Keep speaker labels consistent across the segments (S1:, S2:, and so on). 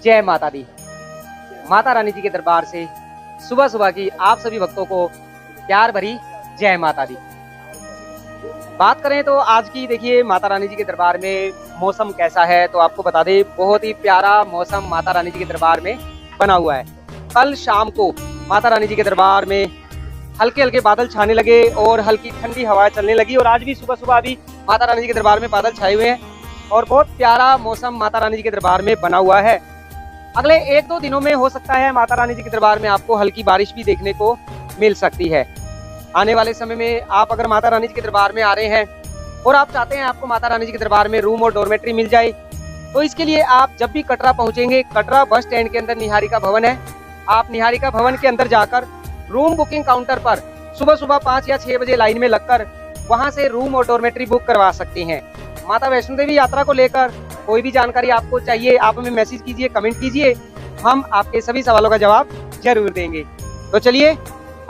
S1: जय माता दी। माता रानी जी के दरबार से सुबह सुबह की आप सभी भक्तों को प्यार भरी जय माता दी। बात करें तो आज की देखिए माता रानी जी के दरबार में मौसम कैसा है, तो आपको बता दें बहुत ही प्यारा मौसम माता रानी जी के दरबार में बना हुआ है। कल शाम को माता रानी जी के दरबार में हल्के हल्के बादल छाने लगे और हल्की ठंडी हवाएं चलने लगी, और आज भी सुबह सुबह अभी माता रानी जी के दरबार में बादल छाए हुए हैं और बहुत प्यारा मौसम माता रानी जी के दरबार में बना हुआ है। अगले 1-2 दिनों में हो सकता है माता रानी जी के दरबार में आपको हल्की बारिश भी देखने को मिल सकती है। आने वाले समय में आप अगर माता रानी जी के दरबार में आ रहे हैं और आप चाहते हैं आपको माता रानी जी के दरबार में रूम और डॉर्मेट्री मिल जाए, तो इसके लिए आप जब भी कटरा पहुंचेंगे, कटरा बस स्टैंड के अंदर निहारिका भवन है, आप निहारिका भवन के अंदर जाकर रूम बुकिंग काउंटर पर सुबह सुबह 5 या 6 बजे लाइन में लगकर वहां से रूम और डॉर्मेट्री बुक करवा सकते हैं। माता वैष्णो देवी यात्रा को लेकर कोई भी जानकारी आपको चाहिए, आप हमें मैसेज कीजिए, कमेंट कीजिए, हम आपके सभी सवालों का जवाब जरूर देंगे। तो चलिए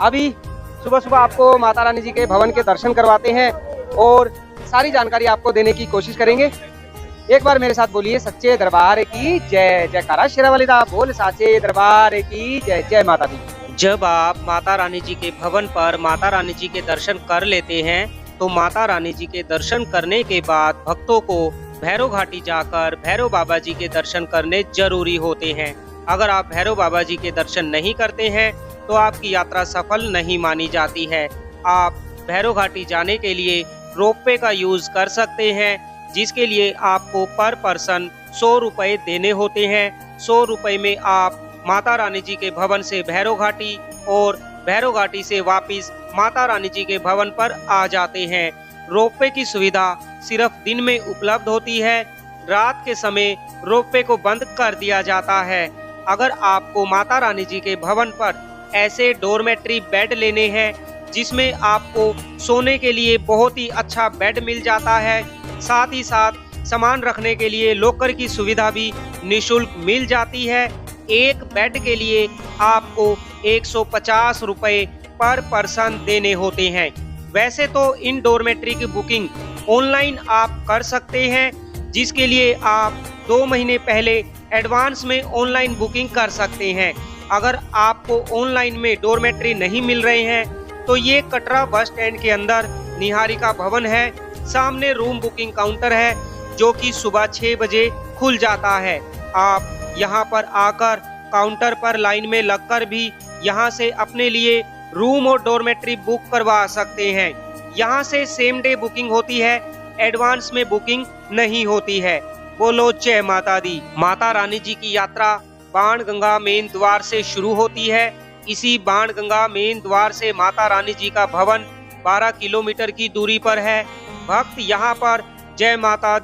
S1: अभी सुबह सुबह आपको माता रानी जी के भवन के दर्शन करवाते हैं और सारी जानकारी आपको देने की कोशिश करेंगे। एक बार मेरे साथ बोलिए सच्चे दरबार की जय। जयकारा शेरावाली दा बोल साचे दरबार की जय। जय माता दी।
S2: जब आप माता रानी जी के भवन पर माता रानी जी के दर्शन कर लेते हैं तो माता रानी जी के दर्शन करने के बाद भक्तों को भैरव घाटी जाकर भैरव बाबा जी के दर्शन करने जरूरी होते हैं। अगर आप भैरव बाबा जी के दर्शन नहीं करते हैं तो आपकी यात्रा सफल नहीं मानी जाती है। आप भैरव घाटी जाने के लिए रोपवे का यूज कर सकते हैं, जिसके लिए आपको पर पर्सन 100 रुपए देने होते हैं। 100 रुपए में आप माता रानी जी के भवन से भैरव घाटी और भैरव घाटी से वापिस माता रानी जी के भवन पर आ जाते हैं। रोपवे की सुविधा सिर्फ दिन में उपलब्ध होती है, रात के समय रोपवे को बंद कर दिया जाता है। अगर आपको माता रानी जी के भवन पर ऐसे डोरमेट्री बेड लेने हैं जिसमें आपको सोने के लिए बहुत ही अच्छा बेड मिल जाता है, साथ ही साथ सामान रखने के लिए लॉकर की सुविधा भी निःशुल्क मिल जाती है। एक बेड के लिए आपको 150 रुपए पर पर्सन देने होते हैं। वैसे तो इन डोरमेट्री की बुकिंग ऑनलाइन आप कर सकते हैं, जिसके लिए आप 2 महीने पहले एडवांस में ऑनलाइन बुकिंग कर सकते हैं। अगर आपको ऑनलाइन में डोरमेट्री नहीं मिल रहे हैं तो ये कटरा बस स्टैंड के अंदर निहारिका भवन है, सामने रूम बुकिंग काउंटर है जो कि सुबह 6 बजे खुल जाता है। आप यहाँ पर आकर काउंटर पर लाइन में लगकर भी यहाँ से अपने लिए रूम और डॉर्मेट्री बुक करवा सकते हैं। यहाँ से सेम डे बुकिंग होती है, एडवांस में बुकिंग नहीं होती है। बोलो जय माता दी। माता रानी जी की यात्रा बाणगंगा मेन द्वार से शुरू होती है। इसी बाणगंगा मेन द्वार से माता रानी जी का भवन 12 किलोमीटर की दूरी पर है। भक्त यहाँ पर जय माता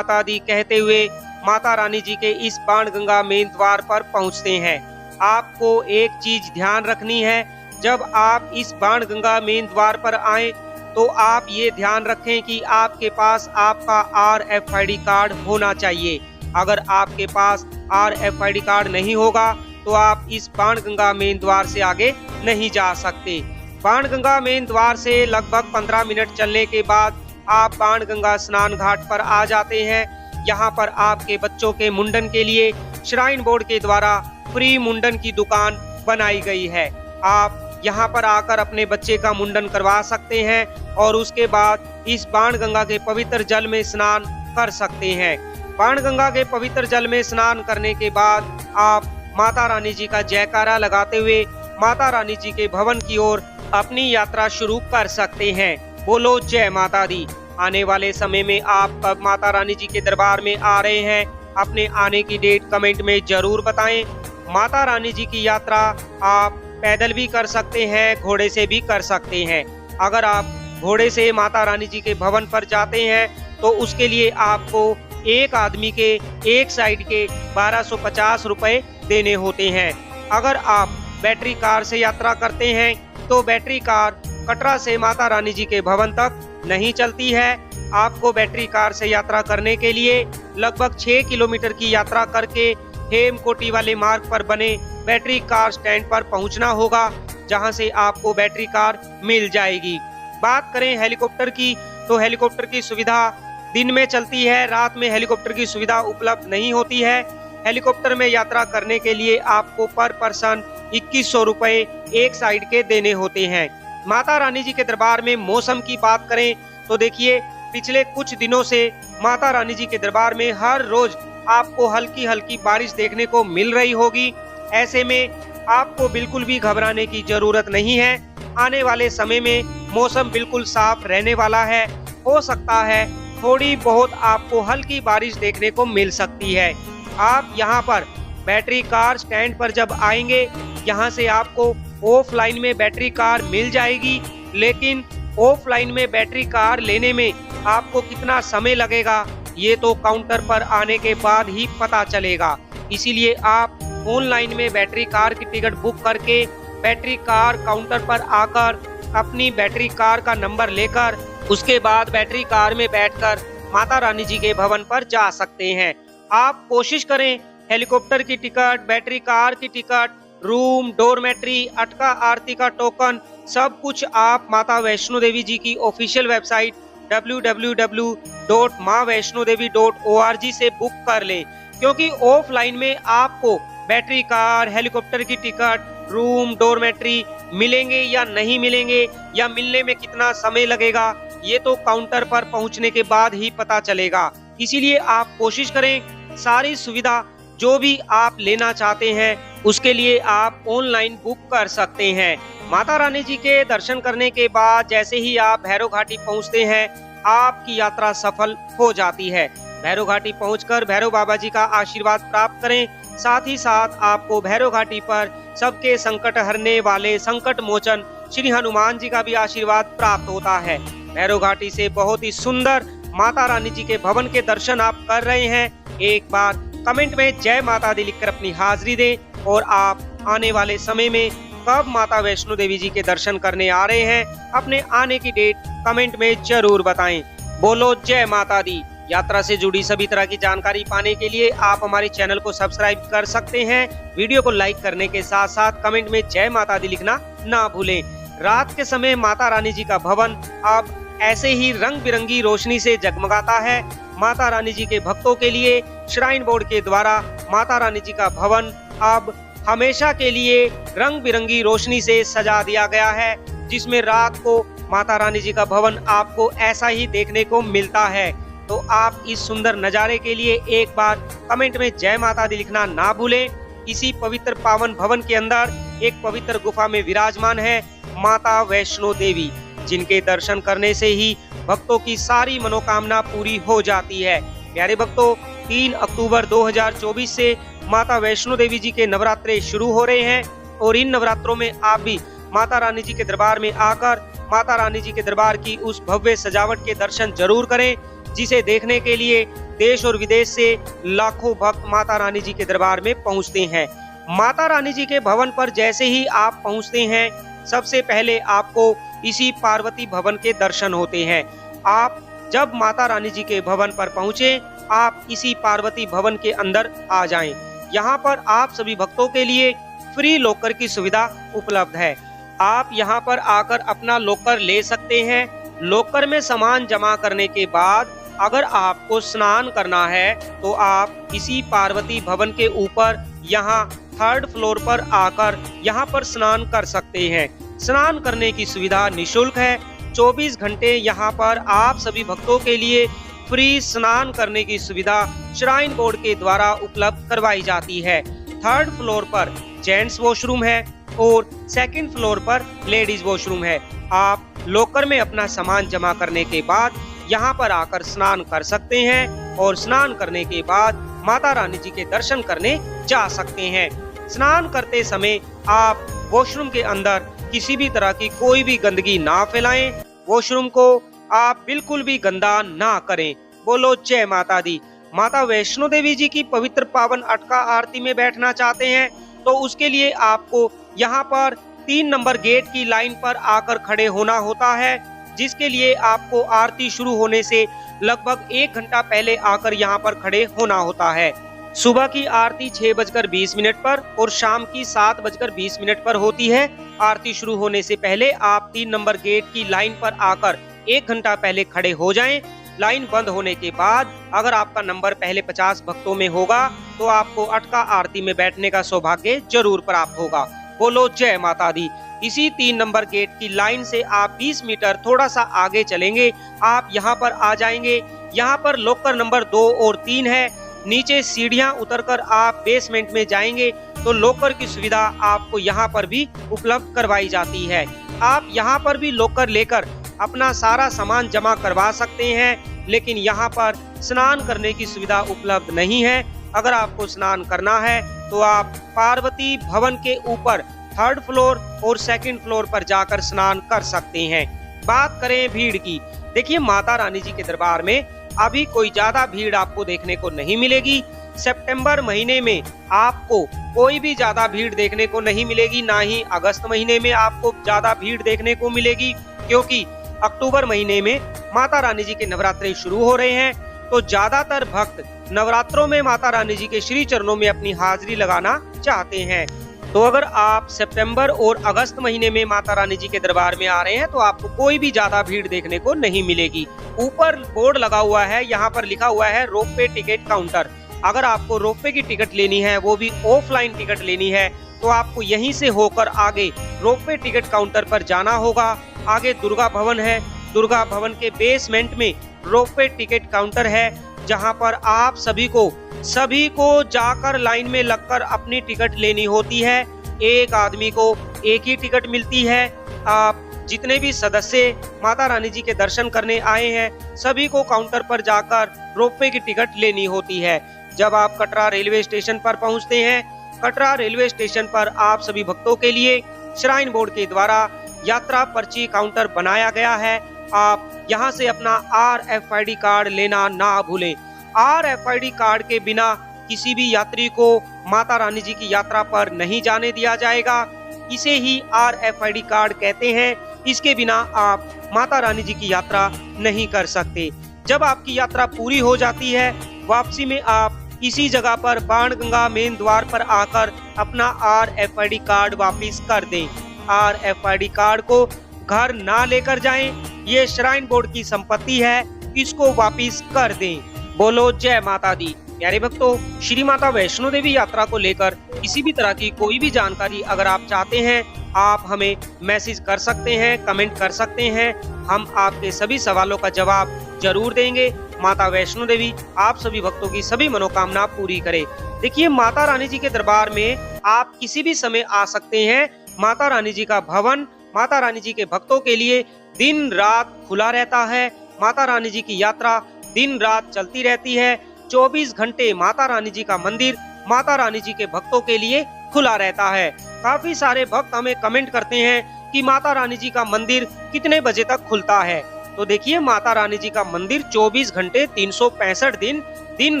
S2: दी कहते हुए माता रानी जी के इस बाणगंगा मेन द्वार पर पहुँचते हैं। आपको एक चीज ध्यान रखनी है, जब आप इस बाणगंगा मेन द्वार पर आए तो आप ये ध्यान रखें कि आपके पास आपका RFID कार्ड होना चाहिए। अगर आपके पास RFID कार्ड नहीं होगा तो आप इस बाणगंगा मेन द्वार से आगे नहीं जा सकते। बाणगंगा मेन द्वार से लगभग 15 मिनट चलने के बाद आप बाणगंगा स्नान घाट पर आ जाते हैं। यहाँ पर आपके बच्चों के मुंडन के लिए श्राइन बोर्ड के द्वारा फ्री मुंडन की दुकान बनाई गई है। आप यहाँ पर आकर अपने बच्चे का मुंडन करवा सकते हैं और उसके बाद इस बाणगंगा के पवित्र जल में स्नान कर सकते हैं। बाणगंगा के पवित्र जल में स्नान करने के बाद आप माता रानी जी का जयकारा लगाते हुए माता रानी जी के भवन की ओर अपनी यात्रा शुरू कर सकते हैं। बोलो जय माता दी। आने वाले समय में आप कब माता रानी जी के दरबार में आ रहे हैं, अपने आने की डेट कमेंट में जरूर बताएं। माता रानी जी की यात्रा आप पैदल भी कर सकते हैं, घोड़े से भी कर सकते हैं। अगर आप घोड़े से माता रानी जी के भवन पर जाते हैं तो उसके लिए आपको एक आदमी के एक साइड के 1250 रुपए देने होते हैं। अगर आप बैटरी कार से यात्रा करते हैं तो बैटरी कार कटरा से माता रानी जी के भवन तक नहीं चलती है। आपको बैटरी कार से यात्रा करने के लिए लगभग 6 किलोमीटर की यात्रा करके हेमकोटी वाले मार्ग पर बने बैटरी कार स्टैंड पर पहुंचना होगा, जहां से आपको बैटरी कार मिल जाएगी। बात करें हेलीकॉप्टर की तो हेलीकॉप्टर की सुविधा दिन में चलती है, रात में हेलीकॉप्टर की सुविधा उपलब्ध नहीं होती है। हेलीकॉप्टर में यात्रा करने के लिए आपको पर पर्सन 2100 रुपए एक साइड के देने होते हैं। माता रानी जी के दरबार में मौसम की बात करें तो देखिए पिछले कुछ दिनों से माता रानी जी के दरबार में हर रोज आपको हल्की हल्की बारिश देखने को मिल रही होगी। ऐसे में आपको बिल्कुल भी घबराने की जरूरत नहीं है। आने वाले समय में मौसम बिल्कुल साफ रहने वाला है। हो सकता है थोड़ी बहुत आपको हल्की बारिश देखने को मिल सकती है। आप यहाँ पर बैटरी कार स्टैंड पर जब आएंगे, यहाँ से आपको ऑफलाइन में बैटरी कार मिल जाएगी, लेकिन ऑफलाइन में बैटरी कार लेने में आपको कितना समय लगेगा ये तो काउंटर पर आने के बाद ही पता चलेगा। इसीलिए आप ऑनलाइन में बैटरी कार की टिकट बुक करके बैटरी कार काउंटर पर आकर अपनी बैटरी कार का नंबर लेकर उसके बाद बैटरी कार में बैठकर माता रानी जी के भवन पर जा सकते हैं। आप कोशिश करें हेलीकॉप्टर की टिकट, बैटरी कार की टिकट, रूम, डोरमेट्री, अटका आरती का टोकन सब कुछ आप माता वैष्णो देवी जी की ऑफिशियल वेबसाइट www.maavaishnodevi.org से बुक कर लें, क्योंकि ऑफलाइन में आपको बैटरी कार, हेलीकॉप्टर की टिकट, रूम, डोरमेट्री मिलेंगे या नहीं मिलेंगे या मिलने में कितना समय लगेगा ये तो काउंटर पर पहुंचने के बाद ही पता चलेगा। इसीलिए आप कोशिश करें सारी सुविधा जो भी आप लेना चाहते हैं उसके लिए आप ऑनलाइन बुक कर सकते हैं। माता रानी जी के दर्शन करने के बाद जैसे ही आप भैरव घाटी पहुंचते हैं आपकी यात्रा सफल हो जाती है। भैरव घाटी पहुंचकर भैरव बाबा जी का आशीर्वाद प्राप्त करें। साथ ही साथ आपको भैरव घाटी पर सबके संकट हरने वाले संकट मोचन श्री हनुमान जी का भी आशीर्वाद प्राप्त होता है। भैरव घाटी से बहुत ही सुंदर माता रानी जी के भवन के दर्शन आप कर रहे हैं। एक बार कमेंट में जय माता दी लिखकर अपनी हाजिरी दें और आप आने वाले समय में कब माता वैष्णो देवी जी के दर्शन करने आ रहे हैं अपने आने की डेट कमेंट में जरूर बताएं। बोलो जय माता दी। यात्रा से जुड़ी सभी तरह की जानकारी पाने के लिए आप हमारे चैनल को सब्सक्राइब कर सकते हैं। वीडियो को लाइक करने के साथ साथ कमेंट में जय माता दी लिखना ना भूलें। रात के समय माता रानी जी का भवन अब ऐसे ही रंग बिरंगी रोशनी से जगमगाता है। माता रानी जी के भक्तों के लिए श्राइन बोर्ड के द्वारा माता रानी जी का भवन अब हमेशा के लिए रंग बिरंगी रोशनी से सजा दिया गया है, जिसमें रात को माता रानी जी का भवन आपको ऐसा ही देखने को मिलता है। तो आप इस सुंदर नजारे के लिए एक बार कमेंट में जय माता दी लिखना ना भूलें। इसी पवित्र पावन भवन के अंदर एक पवित्र गुफा में विराजमान है माता वैष्णो देवी, जिनके दर्शन करने से ही भक्तों की सारी मनोकामना पूरी हो जाती है। प्यारे भक्तों, 3 अक्टूबर 2024 से माता वैष्णो देवी जी के नवरात्रे शुरू हो रहे हैं और इन नवरात्रों में आप भी माता रानी जी के दरबार में आकर माता रानी जी के दरबार की उस भव्य सजावट के दर्शन जरूर करें, जिसे देखने के लिए देश और विदेश से लाखों भक्त माता रानी जी के दरबार में पहुंचते हैं। माता रानी जी के भवन पर जैसे ही आप पहुंचते हैं सबसे पहले आपको इसी पार्वती भवन के दर्शन होते हैं। आप जब माता रानी जी के भवन पर पहुंचे आप इसी पार्वती भवन के अंदर आ जाएं। यहाँ पर आप सभी भक्तों के लिए फ्री लॉकर की सुविधा उपलब्ध है। आप यहाँ पर आकर अपना लॉकर ले सकते हैं। लॉकर में सामान जमा करने के बाद अगर आपको स्नान करना है तो आप इसी पार्वती भवन के ऊपर यहाँ 3rd फ्लोर पर आकर यहाँ पर स्नान कर सकते हैं। स्नान करने की सुविधा निशुल्क है। 24 घंटे यहाँ पर आप सभी भक्तों के लिए फ्री स्नान करने की सुविधा श्राइन बोर्ड के द्वारा उपलब्ध करवाई जाती है। 3rd फ्लोर पर जेंट्स वॉशरूम है और 2nd फ्लोर पर लेडीज वॉशरूम है। आप लॉकर में अपना सामान जमा करने के बाद यहाँ पर आकर स्नान कर सकते हैं और स्नान करने के बाद माता रानी जी के दर्शन करने जा सकते हैं। स्नान करते समय आप वॉशरूम के अंदर किसी भी तरह की कोई भी गंदगी ना फैलाएं। वॉशरूम को आप बिल्कुल भी गंदा ना करें। बोलो जय माता दी। माता वैष्णो देवी जी की पवित्र पावन अटका आरती में बैठना चाहते हैं तो उसके लिए आपको यहाँ पर 3 नंबर गेट की लाइन पर आकर खड़े होना होता है, जिसके लिए आपको आरती शुरू होने से लगभग 1 घंटा पहले आकर यहाँ पर खड़े होना होता है। सुबह की आरती 6:20 पर और शाम की 7:20 पर होती है। आरती शुरू होने से पहले आप 3 नंबर गेट की लाइन पर आकर 1 घंटा पहले खड़े हो जाएं। लाइन बंद होने के बाद अगर आपका नंबर पहले 50 भक्तों में होगा तो आपको अटका आरती में बैठने का सौभाग्य जरूर प्राप्त होगा। बोलो जय माता दी। इसी 3 नंबर गेट की लाइन से आप 20 मीटर थोड़ा सा आगे चलेंगे, आप यहाँ पर आ जाएंगे। यहाँ पर लॉकर नंबर 2 और 3 है। नीचे सीढ़ियाँ उतरकर आप बेसमेंट में जाएंगे तो लॉकर की सुविधा आपको यहाँ पर भी उपलब्ध करवाई जाती है। आप यहाँ पर भी लॉकर लेकर अपना सारा सामान जमा करवा सकते हैं, लेकिन यहाँ पर स्नान करने की सुविधा उपलब्ध नहीं है। अगर आपको स्नान करना है तो आप पार्वती भवन के ऊपर 3rd फ्लोर और 2nd फ्लोर पर जाकर स्नान कर सकते हैं। बात करें भीड़ की, देखिए माता रानी जी के दरबार में अभी कोई ज्यादा भीड़ आपको देखने को नहीं मिलेगी। सितंबर महीने में आपको कोई भी ज्यादा भीड़ देखने को नहीं मिलेगी, ना ही अगस्त महीने में आपको ज्यादा भीड़ देखने को मिलेगी, क्योंकि अक्टूबर महीने में माता रानी जी के नवरात्रे शुरू हो रहे हैं। तो ज्यादातर भक्त नवरात्रों में माता रानी जी के श्री चरणों में अपनी हाजिरी लगाना चाहते हैं। तो अगर आप सितंबर और अगस्त महीने में माता रानी जी के दरबार में आ रहे हैं तो आपको कोई भी ज्यादा भीड़ देखने को नहीं मिलेगी। ऊपर बोर्ड लगा हुआ है, यहाँ पर लिखा हुआ है रोपवे टिकट काउंटर। अगर आपको रोपवे की टिकट लेनी है, वो भी ऑफलाइन टिकट लेनी है, तो आपको यहीं से होकर आगे रोपवे टिकट काउंटर पर जाना होगा। आगे दुर्गा भवन है, दुर्गा भवन के बेसमेंट में रोपवे टिकट काउंटर है, जहां पर आप सभी को जाकर लाइन में लगकर अपनी टिकट लेनी होती है। एक आदमी को एक ही टिकट मिलती है। आप जितने भी सदस्य माता रानी जी के दर्शन करने आए हैं, सभी को काउंटर पर जाकर रोपवे की टिकट लेनी होती है। जब आप कटरा रेलवे स्टेशन पर पहुंचते हैं, कटरा रेलवे स्टेशन पर आप सभी भक्तों के लिए श्राइन बोर्ड के द्वारा यात्रा पर्ची काउंटर बनाया गया है। आप यहां से अपना RFID कार्ड लेना ना भूलें। RFID कार्ड के बिना किसी भी यात्री को माता रानी जी की यात्रा पर नहीं जाने दिया जाएगा। इसे ही RFID कार्ड कहते हैं। इसके बिना आप माता रानी जी की यात्रा नहीं कर सकते। जब आपकी यात्रा पूरी हो जाती है, वापसी में आप इसी जगह पर बाणगंगा मेन द्वार पर आकर अपना RFID कार्ड वापस कर दें। RFID कार्ड को घर ना लेकर जाएं, ये श्राइन बोर्ड की संपत्ति है, इसको वापस कर दें। बोलो जय माता दी। प्यारे भक्तों, श्री माता वैष्णो देवी यात्रा को लेकर किसी भी तरह की कोई भी जानकारी अगर आप चाहते हैं, आप हमें मैसेज कर सकते हैं, कमेंट कर सकते हैं। हम आपके सभी सवालों का जवाब जरूर देंगे। माता वैष्णो देवी आप सभी भक्तों की सभी मनोकामना पूरी करे। देखिए, माता रानी जी के दरबार में आप किसी भी समय आ सकते हैं। माता रानी जी का भवन माता रानी जी के भक्तों के लिए दिन रात खुला रहता है। माता रानी जी की यात्रा दिन रात चलती रहती है। 24 घंटे माता रानी जी का मंदिर माता रानी जी के भक्तों के लिए खुला रहता है। काफी सारे भक्त हमें कमेंट करते हैं कि माता रानी जी का मंदिर कितने बजे तक खुलता है। तो देखिए, माता रानी जी का मंदिर 24 घंटे 365 दिन दिन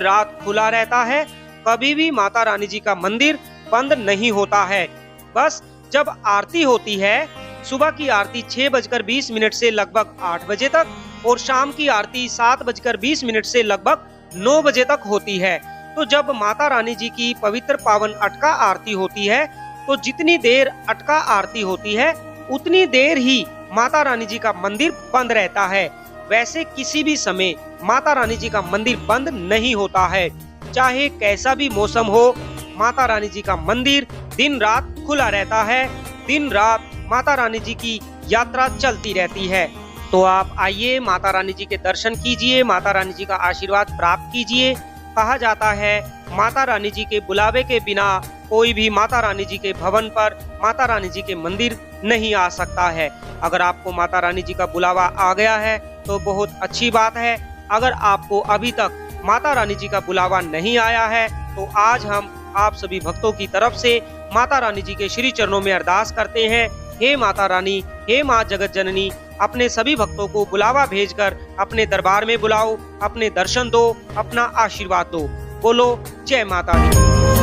S2: रात खुला रहता है। कभी भी माता रानी जी का मंदिर बंद नहीं होता है। बस जब आरती होती है, सुबह की आरती 6:20 से लगभग 8 बजे तक और शाम की आरती 7:20 से लगभग 9 बजे तक होती है। तो जब माता रानी जी की पवित्र पावन अटका आरती होती है, तो जितनी देर अटका आरती होती है उतनी देर ही माता रानी जी का मंदिर बंद रहता है। वैसे किसी भी समय माता रानी जी का मंदिर बंद नहीं होता है। चाहे कैसा भी मौसम हो, माता रानी जी का मंदिर दिन रात खुला रहता है। दिन रात माता रानी जी की यात्रा चलती रहती है। तो आप आइए, माता रानी जी के दर्शन कीजिए, माता रानी जी का आशीर्वाद प्राप्त कीजिए। कहा जाता है, माता रानी जी के बुलावे के बिना कोई भी माता रानी जी के भवन पर, माता रानी जी के मंदिर नहीं आ सकता है। अगर आपको माता रानी जी का बुलावा आ गया है तो बहुत अच्छी बात है। अगर आपको अभी तक माता रानी जी का बुलावा नहीं आया है तो आज हम आप सभी भक्तों की तरफ से माता रानी जी के श्री चरणों में अरदास करते हैं। हे माता रानी, हे माँ जगत जननी, अपने सभी भक्तों को बुलावा भेजकर अपने दरबार में बुलाओ, अपने दर्शन दो, अपना आशीर्वाद दो। बोलो जय माता दी।